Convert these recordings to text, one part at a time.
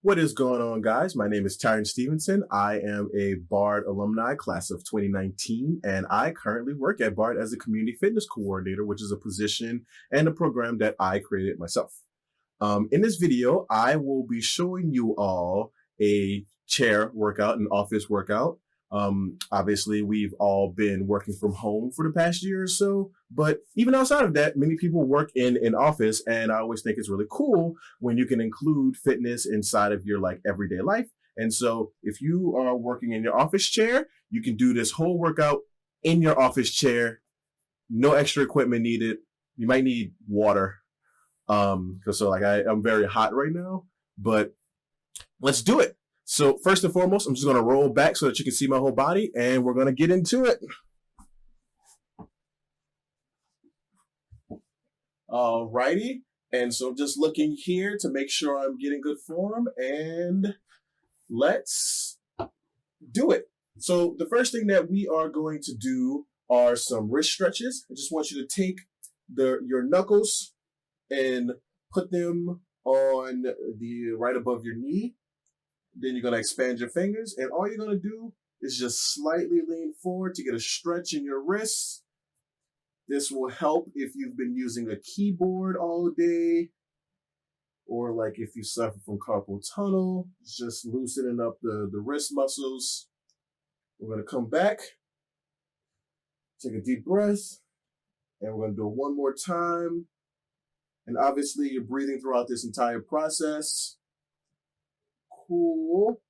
What is going on, guys? My name is Tyrin Stevenson. I am a BARD alumni, class of 2019, and I currently work at BARD as a community fitness coordinator, which is a position and a program that I created myself. In this video, I will be showing you all a chair workout, an office workout. Obviously, we've all been working from home for the past year or so, but even outside of that, many people work in an office, and I always think it's really cool when you can include fitness inside of your like everyday life. And so, if you are working in your office chair, you can do this whole workout in your office chair. No extra equipment needed. You might need water, because I'm very hot right now, but let's do it. So first and foremost, I'm just going to roll back so that you can see my whole body, and we're going to get into it. Alrighty. And so I'm just looking here to make sure I'm getting good form, and let's do it. So the first thing that we are going to do are some wrist stretches. I just want you to take your knuckles and put them on the right above your knee. Then you're going to expand your fingers, and all you're going to do is just slightly lean forward to get a stretch in your wrists. This will help if you've been using a keyboard all day, or like if you suffer from carpal tunnel, just loosening up the wrist muscles. We're going to come back, take a deep breath, and we're going to do it one more time. And obviously, you're breathing throughout this entire process. Cool.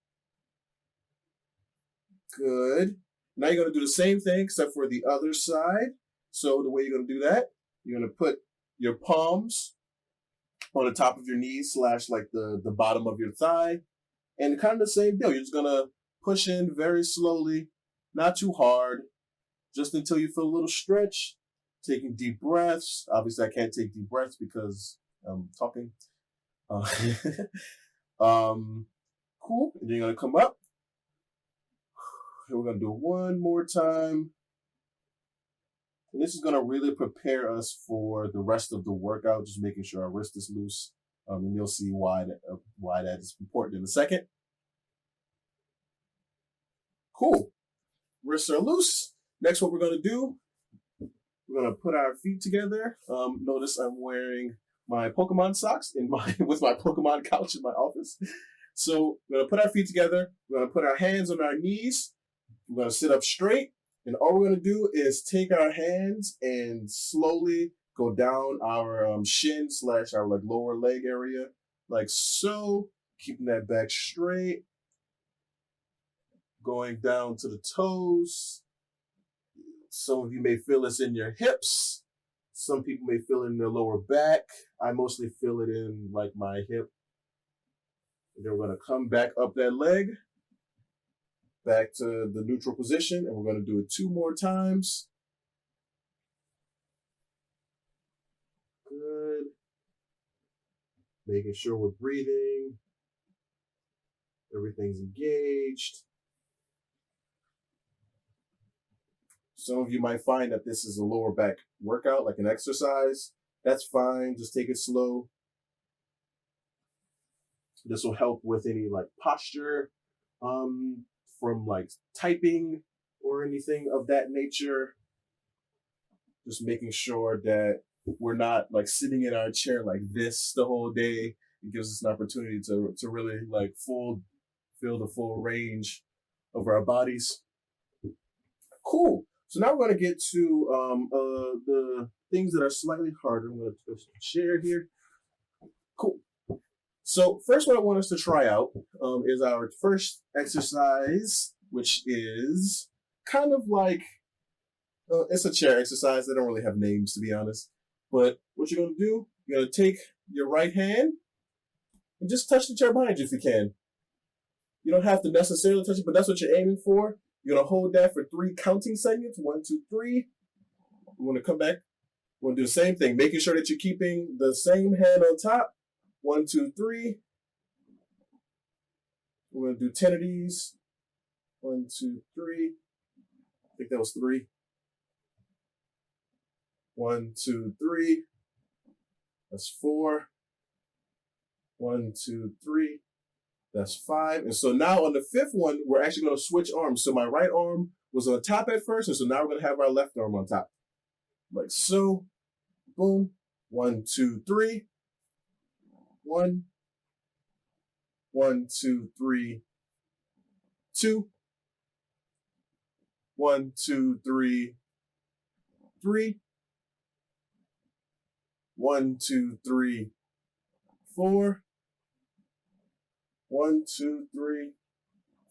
Good. Now you're going to do the same thing except for the other side. So the way you're going to do that, you're going to put your palms on the top of your knees / like the bottom of your thigh. And kind of the same deal. You're just going to push in very slowly, not too hard, just until you feel a little stretch. Taking deep breaths. Obviously, I can't take deep breaths because I'm talking. Cool. And then you're going to come up. And we're going to do it one more time. And this is going to really prepare us for the rest of the workout, just making sure our wrist is loose. And you'll see why that is important in a second. Cool. Wrists are loose. Next, what we're going to do, we're going to put our feet together. Notice I'm wearing my Pokemon socks with my Pokemon couch in my office. So we're going to put our feet together. We're going to put our hands on our knees. We're going to sit up straight. And all we're going to do is take our hands and slowly go down our shin / our like lower leg area, like so, keeping that back straight, going down to the toes. Some of you may feel this in your hips. Some people may feel it in their lower back. I mostly feel it in like my hip. And then we're going to come back up that leg, back to the neutral position, and we're going to do it 2 more times. Good. Making sure we're breathing. Everything's engaged. Some of you might find that this is a lower back workout, like an exercise. That's fine. Just take it slow. This will help with any like posture, from like typing or anything of that nature. Just making sure that we're not like sitting in our chair like this the whole day. It gives us an opportunity to really like feel the full range of our bodies. Cool. So now we're going to get to the things that are slightly harder. I'm going to twist the chair here. Cool. So first what I want us to try out is our first exercise, which is kind of like, it's a chair exercise. They don't really have names, to be honest. But what you're going to do, you're going to take your right hand and just touch the chair behind you if you can. You don't have to necessarily touch it, but that's what you're aiming for. You're going to hold that for 3 counting seconds. 1, 2, 3. We want to come back. We're going to do the same thing, making sure that you're keeping the same hand on top. 1, 2, 3. We're going to do 10 of these. 1, 2, 3. I think that was 3. 1, 2, 3. That's 4. 1, 2, 3. That's 5. And so now on the 5th one, we're actually going to switch arms. So my right arm was on top at first, and so now we're going to have our left arm on top. Like so. Boom. 1, 2, 3. 1. 1, 2, 3. 2. 1, 2, 3. 3. 1, 2, 3. 4. 1, 2, 3.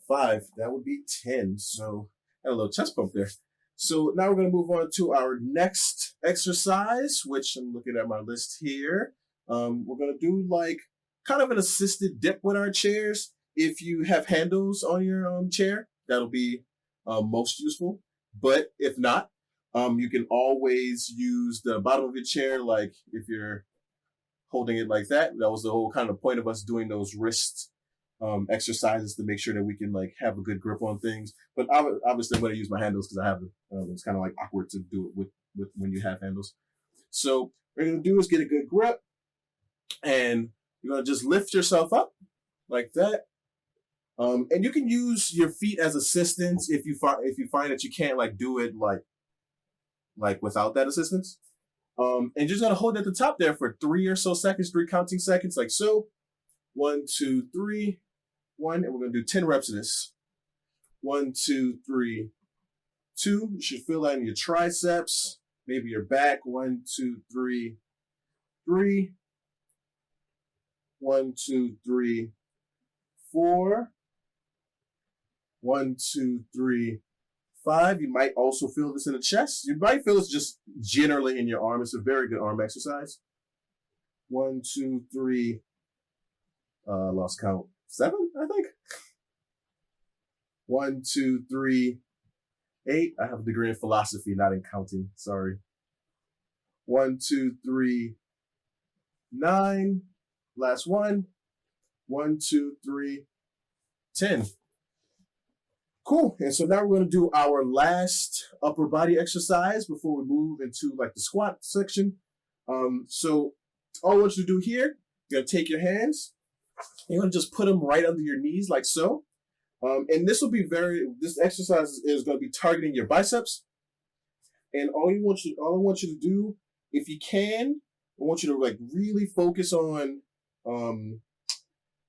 5. That would be 10. So had a little chest pump there. So now we're going to move on to our next exercise, which I'm looking at my list here. We're going to do like kind of an assisted dip with our chairs. If you have handles on your chair, that'll be most useful. But if not, you can always use the bottom of your chair, like if you're holding it like that. That was the whole kind of point of us doing those wrist exercises to make sure that we can like have a good grip on things. But obviously I'm going to use my handles because I have it's kind of like awkward to do it with when you have handles. So what we're going to do is get a good grip, and you're going to just lift yourself up like that. And you can use your feet as assistance if you find that you can't like do it like without that assistance. And you're just gonna hold at the top there for 3 or so seconds, 3 counting seconds, like so. 1, 2, 3, 1, and we're gonna do 10 reps of this. 1, 2, 3, 2. You should feel that in your triceps, maybe your back. 1, 2, 3, 3. 1, 2, 3, 4. 1, 2, 3, 5. You might also feel this in the chest. You might feel this just generally in your arm. It's a very good arm exercise. 1, 2, 3. Lost count. 7, I think. 1, 2, 3, 8. I have a degree in philosophy, not in counting. Sorry. 1, 2, 3, 9. Last one. 1, 2, 3, 10. Cool. And so now we're going to do our last upper body exercise before we move into like the squat section. So all I want you to do here, you're going to take your hands, you're going to just put them right under your knees like so. And this exercise is going to be targeting your biceps. And all I want you to do, if you can, I want you to like really focus on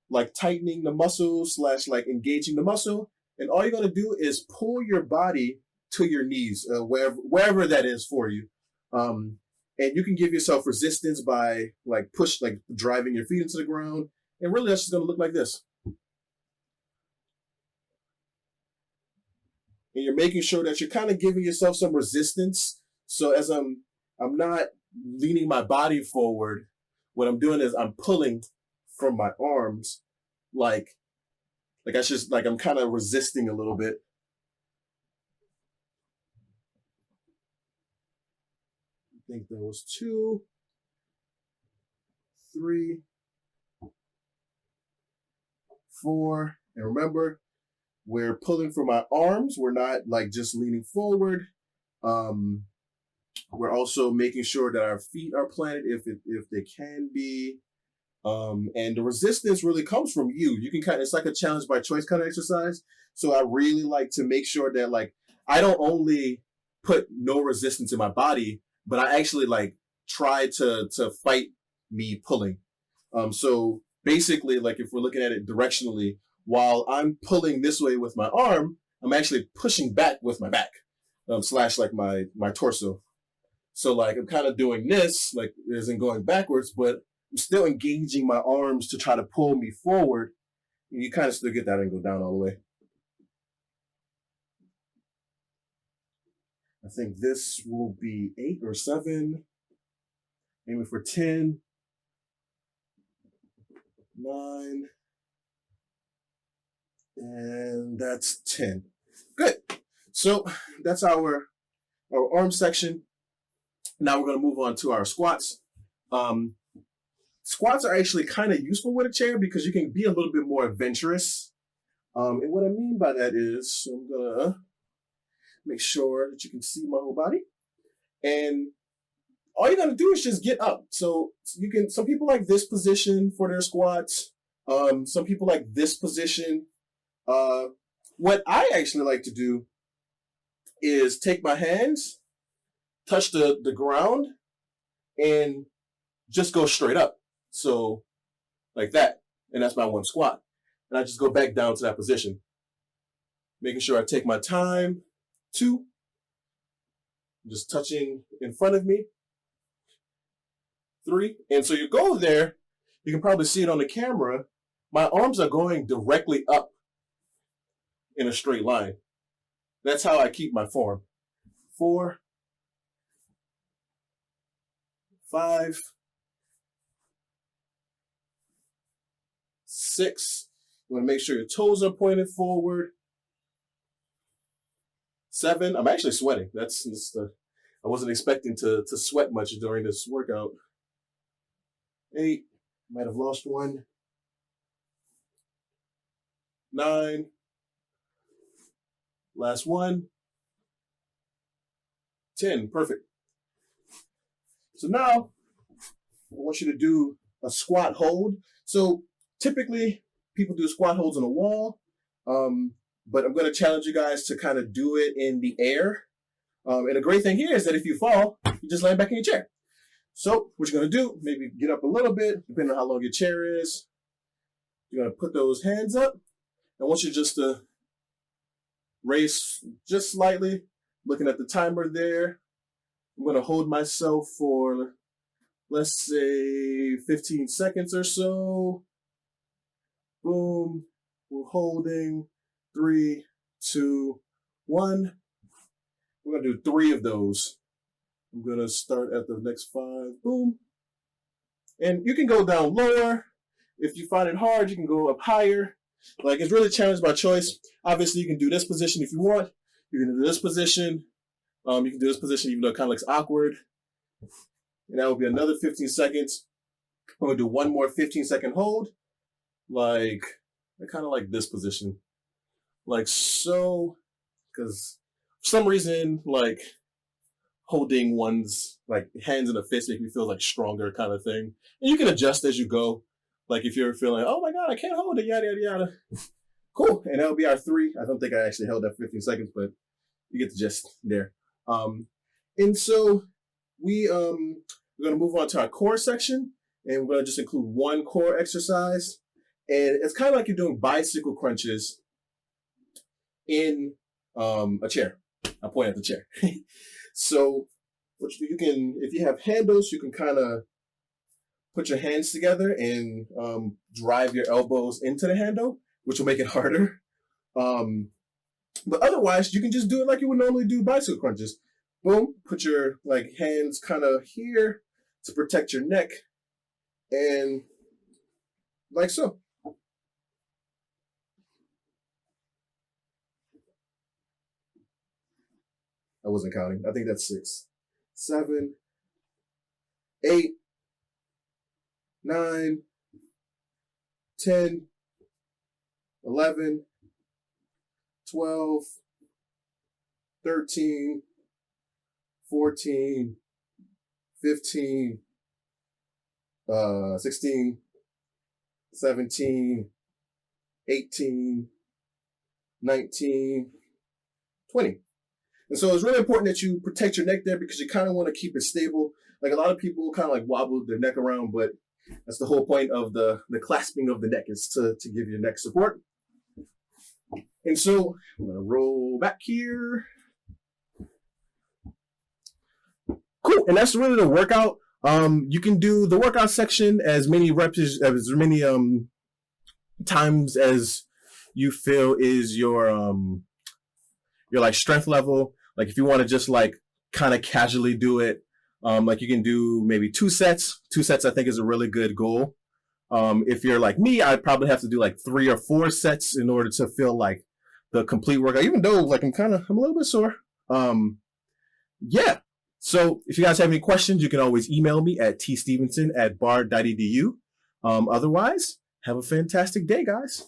like tightening the muscle / like engaging the muscle. And all you're going to do is pull your body to your knees, wherever that is for you. And you can give yourself resistance by like driving your feet into the ground. And really that's just going to look like this. And you're making sure that you're kind of giving yourself some resistance. So as I'm not leaning my body forward, what I'm doing is I'm pulling from my arms, like that's just like I'm kind of resisting a little bit. I think there was 2, 3, 4. And remember, we're pulling from my arms. We're not like just leaning forward. We're also making sure that our feet are planted if they can be. And the resistance really comes from you. You can it's like a challenge by choice kind of exercise. So I really like to make sure that like, I don't only put no resistance in my body, but I actually like try to fight me pulling. So basically like if we're looking at it directionally, while I'm pulling this way with my arm, I'm actually pushing back with my back, / like my torso. So like I'm kind of doing this, like it isn't going backwards, but I'm still engaging my arms to try to pull me forward. And you kind of still get that and go down all the way. I think this will be 8 or 7. Aiming for 10. 9. And that's 10. Good. So that's our arm section. Now we're going to move on to our squats. Squats are actually kind of useful with a chair because you can be a little bit more adventurous. And what I mean by that is, I'm going to make sure that you can see my whole body. And all you got to do is just get up. So some people like this position for their squats. Some people like this position. What I actually like to do is take my hands, touch the ground, and just go straight up. So like that. And that's my one squat. And I just go back down to that position. Making sure I take my time. 2. Just touching in front of me. 3. And so you go there, you can probably see it on the camera. My arms are going directly up in a straight line. That's how I keep my form. 4, 5, 6. You want to make sure your toes are pointed forward. 7. I'm actually sweating. I wasn't expecting to sweat much during this workout. 8. Might have lost 1. 9. Last 1. 10. Perfect. So now I want you to do a squat hold. So typically people do squat holds on a wall, but I'm going to challenge you guys to kind of do it in the air. And the great thing here is that if you fall, you just land back in your chair. So what you're going to do, maybe get up a little bit, depending on how long your chair is. You're going to put those hands up. I want you just to raise just slightly, looking at the timer there. I'm going to hold myself for, let's say, 15 seconds or so. Boom. We're holding. 3, 2, 1. We're going to do 3 of those. I'm going to start at the next 5. Boom. And you can go down lower. If you find it hard, you can go up higher. Like, it's really challenge by choice. Obviously, you can do this position if you want. You can do this position. You can do this position even though it kind of looks awkward. And that will be another 15 seconds. I'm going to do one more 15-second hold. Like, kind of like this position. Like so. Because for some reason, like, holding one's, like, hands in a fist make me feel, like, stronger kind of thing. And you can adjust as you go. Like, if you're feeling, oh my God, I can't hold it, yada, yada, yada. Cool. And that'll be our 3. I don't think I actually held that 15 seconds, but you get the gist there. And so we're going to move on to our core section, and we're going to just include one core exercise. And it's kind of like you're doing bicycle crunches in a chair. I point at the chair. So what you can, if you have handles, you can kind of put your hands together and drive your elbows into the handle, which will make it harder. But otherwise, you can just do it like you would normally do bicycle crunches. Boom, put your like hands kind of here to protect your neck, and like so. I wasn't counting. I think that's 6, 7, 8, 9, 10, 11, 12, 13, 14, 15, 16, 17, 18, 19, 20. And so it's really important that you protect your neck there because you kind of want to keep it stable. Like a lot of people kind of like wobble their neck around, but that's the whole point of the clasping of the neck is to give your neck support. And so I'm going to roll back here. Cool. And that's really the workout. You can do the workout section as many reps, as many times as you feel is your like strength level. Like if you want to just like kind of casually do it, like you can do maybe 2 sets. 2 sets I think is a really good goal. If you're like me, I'd probably have to do like 3 or 4 sets in order to feel like the complete workout, even though like I'm a little bit sore. Yeah. So if you guys have any questions, you can always email me at tstevenson@bard.edu. Otherwise, have a fantastic day, guys.